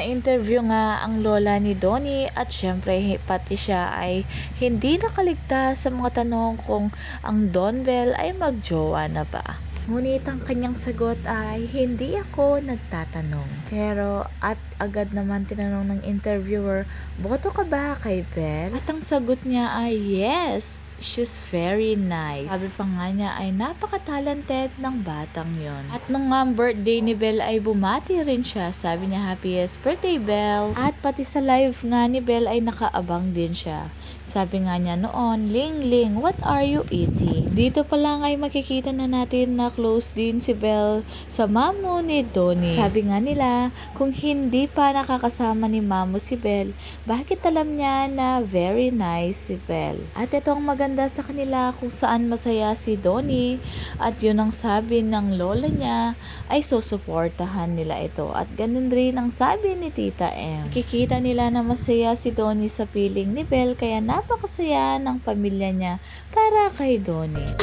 Na-interview nga ang lola ni Donnie at syempre pati siya ay hindi nakaligtas sa mga tanong kung ang Donbell ay magjowa na ba. Ngunit ang kanyang sagot ay hindi ako nagtatanong. Pero at agad naman tinanong ng interviewer, boto ka ba kay Belle? At ang sagot niya ay yes. She's very nice. Sabi pa nga niya ay napaka-talented ng batang yon. At nung nga birthday ni Belle ay bumati rin siya. Sabi niya happiest birthday Belle. At pati sa live nga ni Belle ay nakaabang din siya. Sabi nga niya noon, Ling Ling, what are you eating? Dito pa lang ay makikita na natin na close din si Belle sa mamo ni Donnie. Sabi nga nila, kung hindi pa nakakasama ni mamo si Belle, bakit alam niya na very nice si Belle? At ito ang maganda sa kanila kung saan masaya si Donnie at yun ang sabi ng lola niya ay susuportahan nila ito. At ganun rin ang sabi ni Tita M. Kikita nila na masaya si Donnie sa piling ni Belle kaya napakasaya ng pamilya niya para kay Donnie.